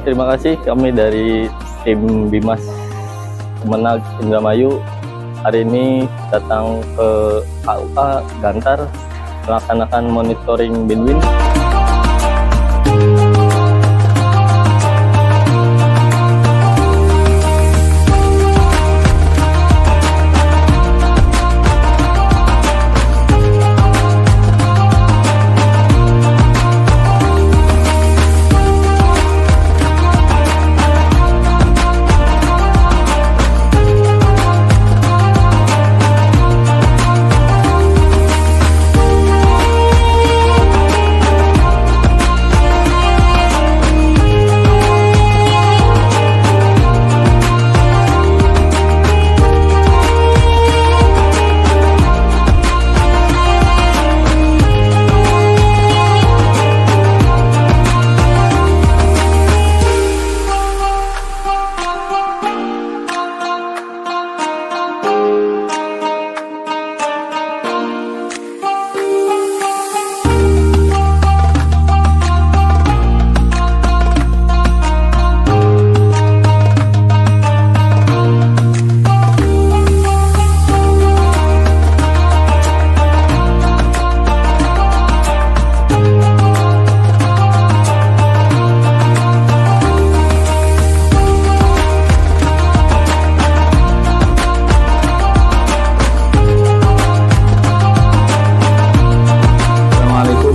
Baik, terima kasih. Kami dari tim Bimas Kemenag Indramayu hari ini datang ke KUA Gantar melaksanakan monitoring Binwin.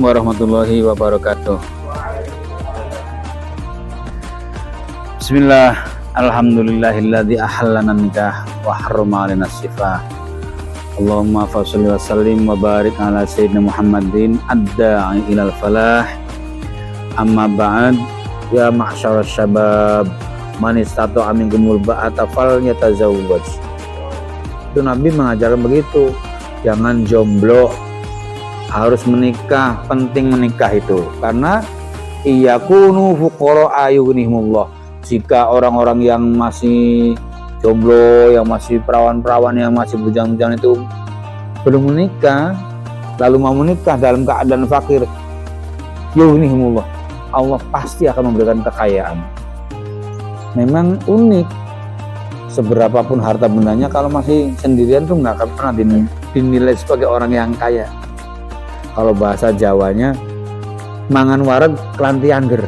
Warahmatullahi wabarakatuh. Bismillah, alhamdulillahilladzi ahallana nikah wa harrama alainas sifah. Allahumma fasholli wa sallim wa barik ala sayyidina Muhammadin ad-da'i ilal falah. Amma ba'd, ya ma'syaras syabab, man istata'a minkumul ba'ata falyatazawwaj. Itu Nabi mengajarkan begitu, jangan jomblo, harus menikah, penting menikah itu karena iyakunu fuqara ayunihimullah. Jika orang-orang yang masih jomblo, yang masih perawan-perawan, yang masih bujang-bujang itu belum menikah lalu mau menikah dalam keadaan fakir, yunihimullah, Allah pasti akan memberikan kekayaan. Memang unik, seberapapun harta bendanya kalau masih sendirian tuh nggak akan pernah dinilai sebagai orang yang kaya. Kalau bahasa Jawanya, mangan wareg kelanti angger,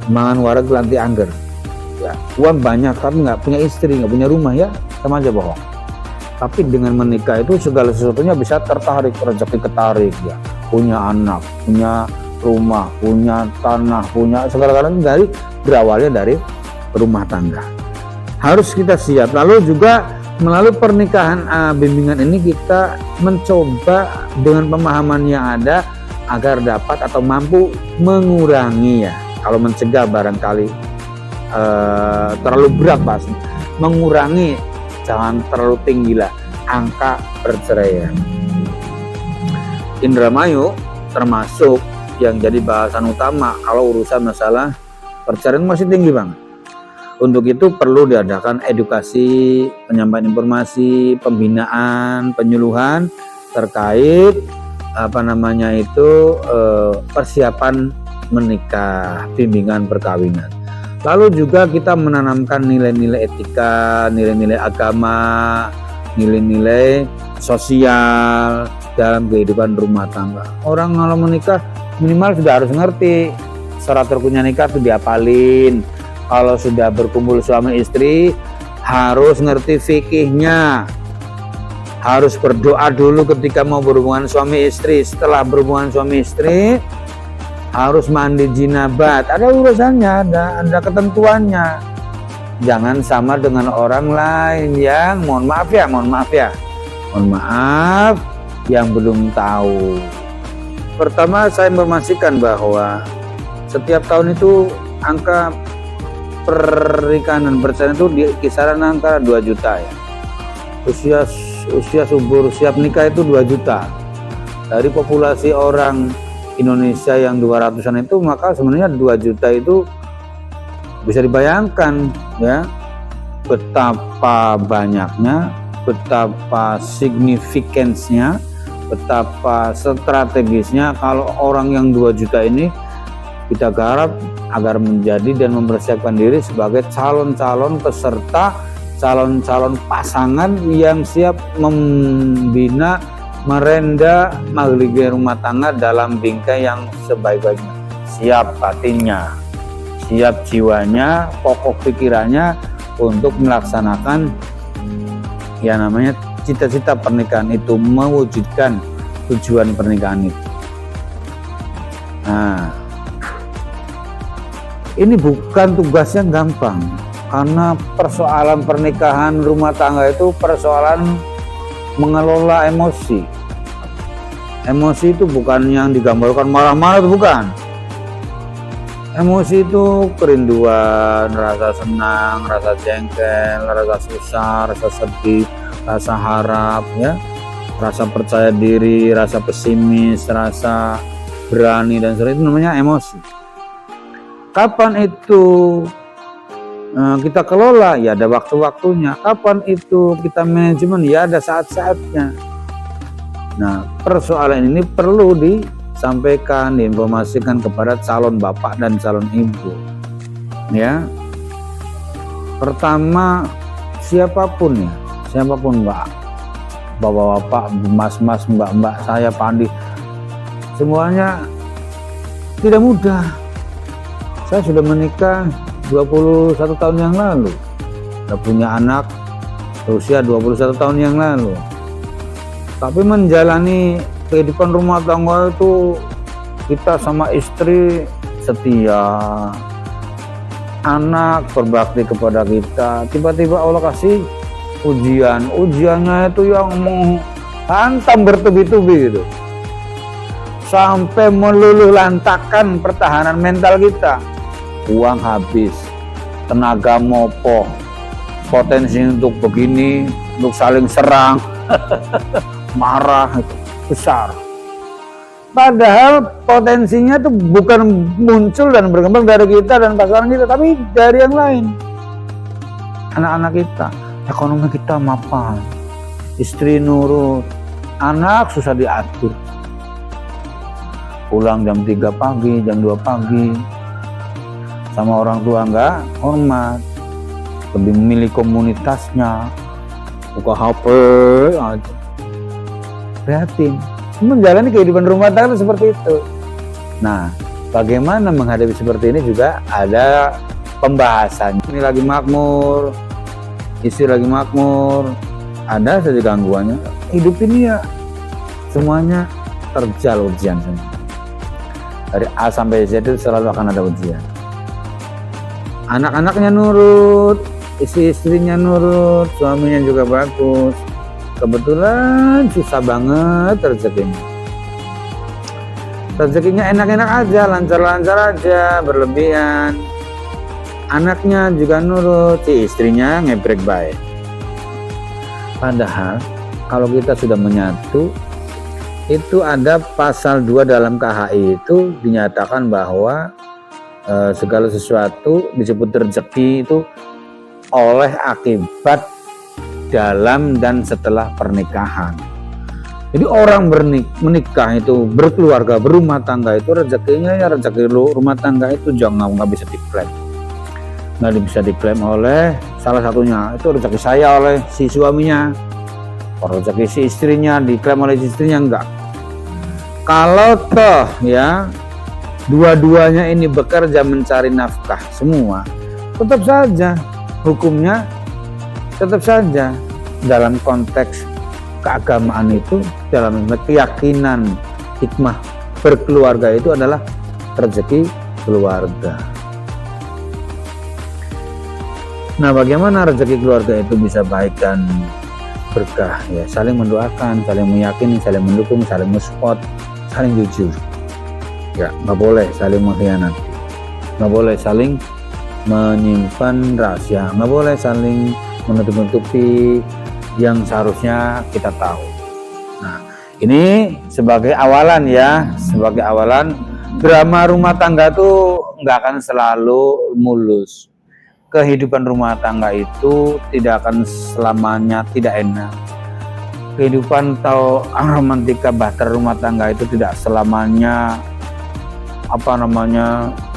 mangan wareg kelanti angger. Ya, uang banyak tapi nggak punya istri, nggak punya rumah, ya sama aja bohong. Tapi dengan menikah itu segala sesuatunya bisa tertarik, rezeki ketarik, ya, punya anak, punya rumah, punya tanah, punya segala-galanya dari berawalnya dari rumah tangga. Harus kita siap. Lalu juga melalui pernikahan bimbingan ini kita mencoba dengan pemahaman yang ada agar dapat atau mampu mengurangi, ya, kalau mencegah barangkali terlalu berat pasti, mengurangi, jangan terlalu tinggi lah angka perceraian. Indramayu termasuk yang jadi bahasan utama kalau urusan masalah perceraian masih tinggi banget. Untuk itu perlu diadakan edukasi, penyampaian informasi, pembinaan, penyuluhan terkait persiapan menikah, bimbingan perkawinan. Lalu juga kita menanamkan nilai-nilai etika, nilai-nilai agama, nilai-nilai sosial dalam kehidupan rumah tangga. Orang kalau menikah minimal sudah harus ngerti syarat rukunnya nikah itu diapalin. Kalau sudah berkumpul suami istri harus ngerti fikihnya, harus berdoa dulu ketika mau berhubungan suami istri. Setelah berhubungan suami istri harus mandi jinabat, ada urusannya, ada ketentuannya. Jangan sama dengan orang lain yang mohon maaf yang belum tahu. Pertama, saya informasikan bahwa setiap tahun itu angka pernikahan perceraian itu di kisaran angka 2 juta, ya. Usia subur siap nikah itu 2 juta. Dari populasi orang Indonesia yang 200-an itu, maka sebenarnya 2 juta itu bisa dibayangkan, ya, betapa banyaknya, betapa signifikansinya, betapa strategisnya kalau orang yang 2 juta ini kita garap agar menjadi dan mempersiapkan diri sebagai calon-calon peserta, calon-calon pasangan yang siap membina, merenda magliga rumah tangga dalam bingkai yang sebaik-baiknya. Siap batinnya, siap jiwanya, pokok pikirannya untuk melaksanakan yang namanya cita-cita pernikahan itu, mewujudkan tujuan pernikahan itu. Nah, ini bukan tugasnya gampang, karena persoalan pernikahan rumah tangga itu persoalan mengelola emosi. Emosi itu bukan yang digambarkan marah-marah, itu bukan. Emosi itu kerinduan, rasa senang, rasa jengkel, rasa susah, rasa sedih, rasa harap, ya, rasa percaya diri, rasa pesimis, rasa berani dan sebagainya, itu namanya emosi. Kapan itu kita kelola? Ya ada waktu-waktunya. Kapan itu kita manajemen? Ya ada saat-saatnya. Nah, persoalan ini perlu disampaikan, diinformasikan kepada calon bapak dan calon ibu. Ya, pertama siapapun ya, siapapun mbak, bapak-bapak, mas-mas, mbak-mbak, saya, Pak Andi, semuanya tidak mudah. Saya sudah menikah 21 tahun yang lalu, sudah punya anak usia 21 tahun yang lalu. Tapi menjalani kehidupan rumah tangga itu, kita sama istri setia, anak berbakti kepada kita. Tiba-tiba Allah kasih ujian, ujiannya itu yang menghantam bertubi-tubi gitu, sampai meluluh lantakan pertahanan mental kita. Uang habis, tenaga mopoh, potensi untuk begini, untuk saling serang, marah besar. Padahal potensinya itu bukan muncul dan berkembang dari kita dan pasangan kita, tapi dari yang lain. Anak-anak kita, ekonomi kita mapan, istri nurut, anak susah diatur. Pulang jam 3 pagi, jam 2 pagi, sama orang tua enggak hormat, lebih memilih komunitasnya, buka HP aja. Prihatin, menjalani kehidupan rumah tangga seperti itu. Nah, bagaimana menghadapi seperti ini juga ada pembahasan. Ini lagi makmur, istri lagi makmur, ada saja gangguannya. Hidup ini ya semuanya terjal ujian semua. Dari A sampai Z itu selalu akan ada ujian. Anak-anaknya nurut, istri-istrinya nurut, suaminya juga bagus. Kebetulan susah banget rezekinya. Rezekinya enak-enak aja, lancar-lancar aja, berlebihan. Anaknya juga nurut, si istrinya ngebrek baik. Padahal kalau kita sudah menyatu, itu ada pasal 2 dalam KHI itu dinyatakan bahwa segala sesuatu disebut rezeki itu oleh akibat dalam dan setelah pernikahan. Jadi orang menikah itu, berkeluarga, berumah tangga itu rezekinya ya rezeki rumah tangga itu nggak bisa diklaim. Nggak bisa diklaim oleh salah satunya, itu rezeki saya oleh si suaminya, rezeki si istrinya diklaim oleh si istrinya, enggak. Kalau toh ya dua-duanya ini bekerja mencari nafkah semua, tetap saja hukumnya, tetap saja dalam konteks keagamaan itu, dalam keyakinan hikmah berkeluarga itu adalah rezeki keluarga. Nah, bagaimana rezeki keluarga itu bisa baik dan berkah? Ya, saling mendoakan, saling meyakini, saling mendukung, saling mensupport, saling jujur. Ya, nggak boleh saling mengkhianati, nggak boleh saling menyimpan rahasia, nggak boleh saling menutup-nutupi yang seharusnya kita tahu. Nah, ini sebagai awalan ya, sebagai awalan. Drama rumah tangga tuh nggak akan selalu mulus. Kehidupan rumah tangga itu tidak akan selamanya tidak enak. Kehidupan atau romantika bahtera rumah tangga itu tidak selamanya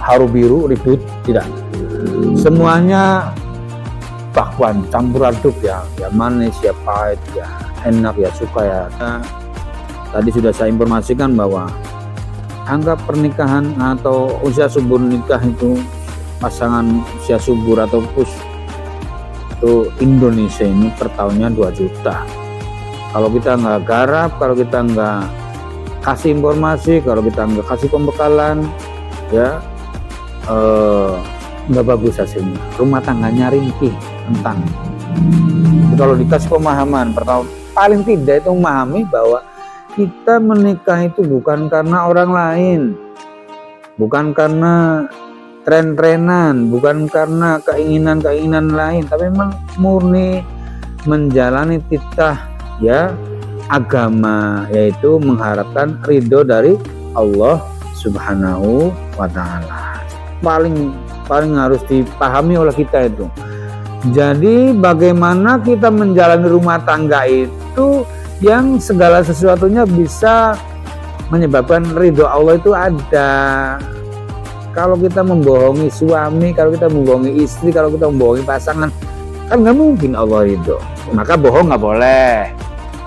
haru biru ribut, tidak. Semuanya bakwan campur aduk ya manis ya pahit ya enak ya suka ya. Nah, tadi sudah saya informasikan bahwa angka pernikahan atau usia subur nikah itu pasangan usia subur atau pus itu Indonesia ini per tahunnya 2 juta. Kalau kita nggak garap, kalau kita nggak kasih informasi, kalau kita nggak kasih pembekalan, ya nggak bagus hasilnya. Rumah tangganya ringkih, rentan. Kalau dikasih pemahaman, pertama paling tidak itu memahami bahwa kita menikah itu bukan karena orang lain, bukan karena tren-trenan, bukan karena keinginan-keinginan lain, tapi memang murni menjalani titah ya agama, yaitu mengharapkan ridho dari Allah Subhanahu wa Ta'ala. Paling harus dipahami oleh kita itu. Jadi bagaimana kita menjalani rumah tangga itu yang segala sesuatunya bisa menyebabkan ridho Allah itu ada. Kalau kita membohongi suami, kalau kita membohongi istri, kalau kita membohongi pasangan, kan nggak mungkin Allah ridho. Maka bohong nggak boleh,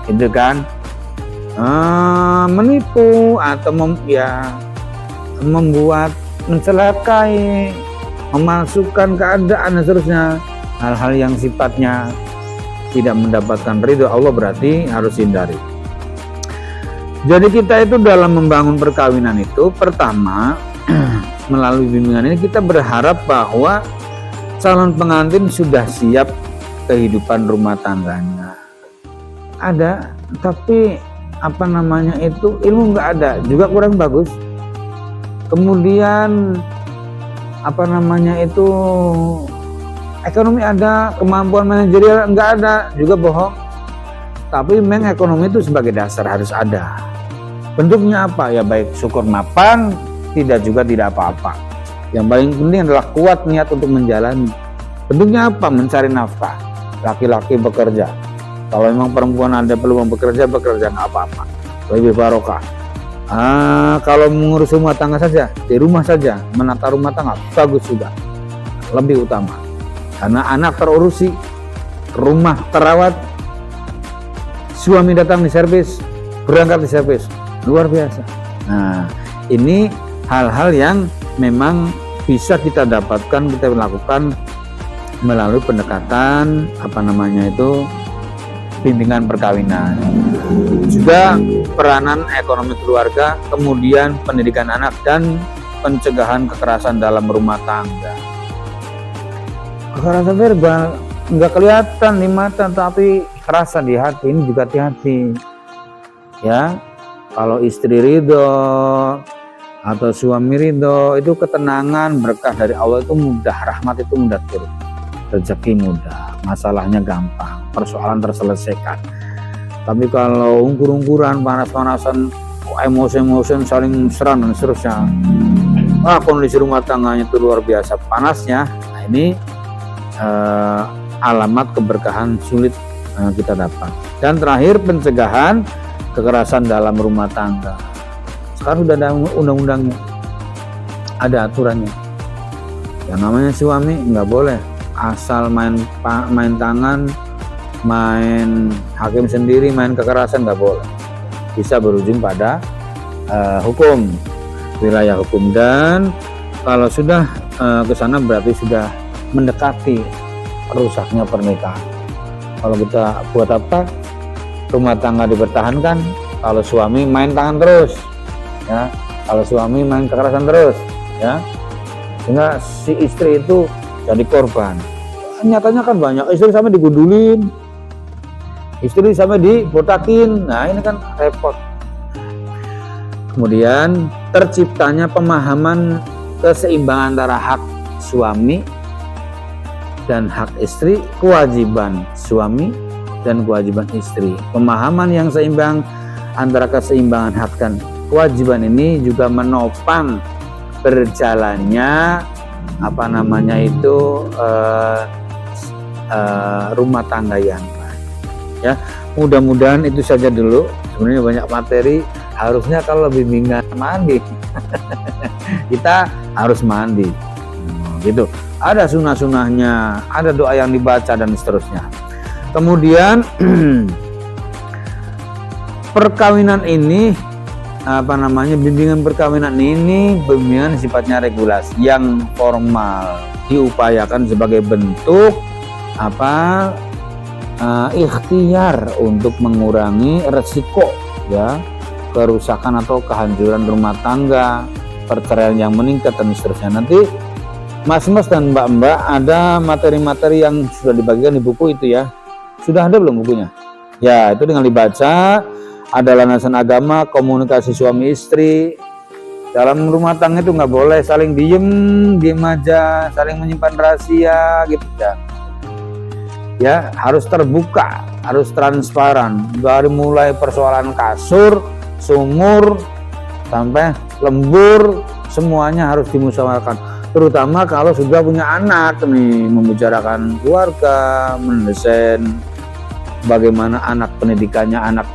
itu kan. Menipu atau membuat mencelakai, memasukkan keadaan dan seterusnya, hal-hal yang sifatnya tidak mendapatkan ridho Allah berarti harus hindari. Jadi kita itu dalam membangun perkawinan itu pertama melalui bimbingan ini kita berharap bahwa calon pengantin sudah siap kehidupan rumah tangganya. Ada, tapi ilmu nggak ada, juga kurang bagus. Kemudian ekonomi ada, kemampuan manajerial nggak ada, juga bohong. Tapi memang ekonomi itu sebagai dasar harus ada. Bentuknya apa? Ya baik syukur mapan, tidak apa-apa. Yang paling penting adalah kuat niat untuk menjalani. Bentuknya apa? Mencari nafkah. Laki-laki bekerja. Kalau memang perempuan ada peluang bekerja nggak apa-apa. Lebih barokah. Kalau mengurus rumah tangga saja, di rumah saja, menata rumah tangga, bagus juga. Lebih utama. Karena anak terurusi, rumah terawat, suami datang di servis, berangkat di servis, luar biasa. Nah, ini hal-hal yang memang bisa kita dapatkan, kita lakukan melalui pendekatan bimbingan perkawinan. Juga peranan ekonomi keluarga, kemudian pendidikan anak dan pencegahan kekerasan dalam rumah tangga. Kekerasan verbal nggak kelihatan di mata, tapi kerasa di hati. Ini juga hati-hati. Ya, kalau istri ridho atau suami ridho, itu ketenangan berkah dari Allah itu mudah, rahmat itu mudah turun, rezeki mudah, masalahnya gampang, persoalan terselesaikan. Tapi kalau ungkur-ungkuran, panas-panasan, emosi-emosi, saling serang dan seterusnya, kondisi rumah tangganya itu luar biasa panasnya. Nah, ini alamat keberkahan sulit kita dapat. Dan terakhir, pencegahan kekerasan dalam rumah tangga. Sekarang sudah ada undang-undangnya, ada aturannya. Yang namanya suami nggak boleh asal main tangan, main hakim sendiri, main kekerasan, nggak boleh. Bisa berujung pada hukum, wilayah hukum. Dan kalau sudah ke sana berarti sudah mendekati rusaknya pernikahan. Kalau kita buat apa? Rumah tangga dipertahankan kalau suami main tangan terus, ya. Kalau suami main kekerasan terus, ya. Sehingga si istri itu jadi korban. Nyatanya kan banyak istri sampai digundulin, istri sampai dibotakin. Nah, ini kan repot. Kemudian terciptanya pemahaman keseimbangan antara hak suami dan hak istri, kewajiban suami dan kewajiban istri. Pemahaman yang seimbang antara keseimbangan hak dan kewajiban ini juga menopang berjalannya rumah tangga yang baik. Ya, mudah-mudahan itu saja dulu. Sebenarnya banyak materi, harusnya kalau bimbingan mandi kita harus mandi. Gitu. Ada sunah-sunahnya, ada doa yang dibaca dan seterusnya. Kemudian perkawinan ini bimbingan perkawinan ini bimbingan sifatnya regulasi yang formal, diupayakan sebagai bentuk ikhtiar untuk mengurangi resiko ya kerusakan atau kehancuran rumah tangga, perceraian yang meningkat dan seterusnya. Nanti Mas-mas dan mbak-mbak ada materi-materi yang sudah dibagikan di buku itu ya. Sudah ada belum bukunya? Ya, itu dengan dibaca. Ada landasan agama, komunikasi suami istri. Dalam rumah tangga itu nggak boleh saling diem aja, saling menyimpan rahasia gitu ya. Ya, harus terbuka, harus transparan. Dari mulai persoalan kasur, sumur, sampai lembur, semuanya harus dimusyawarahkan. Terutama kalau sudah punya anak nih, membicarakan keluarga, mendesain bagaimana anak pendidikannya, anak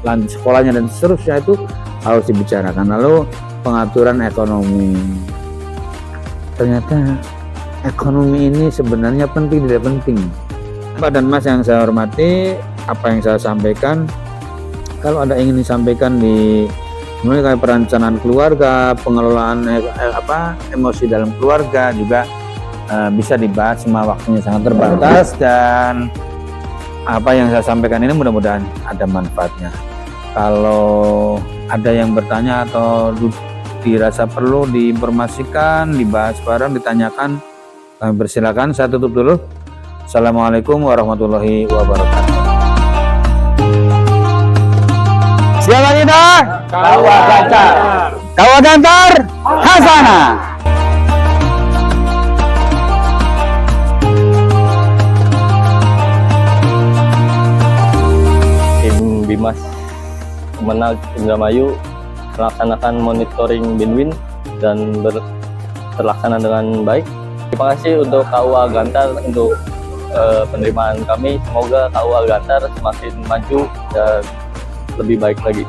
lanjut sekolahnya dan seterusnya itu harus dibicarakan. Lalu pengaturan ekonomi, ternyata ekonomi ini sebenarnya penting tidak penting. Pak dan Mas yang saya hormati, apa yang saya sampaikan, kalau ada ingin disampaikan di mulai kayak perencanaan keluarga, pengelolaan emosi dalam keluarga juga bisa dibahas, semua waktunya sangat terbatas dan apa yang saya sampaikan ini mudah-mudahan ada manfaatnya. Kalau ada yang bertanya atau dirasa perlu diinformasikan, dibahas bareng, ditanyakan, kami persilakan. Saya tutup dulu. Assalamualaikum warahmatullahi wabarakatuh. Siapa kita? Kawah Gantar. Kawah Gantar Hasanah. Tim Bimas Kemenag Indramayu melaksanakan monitoring Binwin dan terlaksana dengan baik. Terima kasih untuk KUA Gantar untuk penerimaan kami. Semoga KUA Gantar semakin maju dan lebih baik lagi.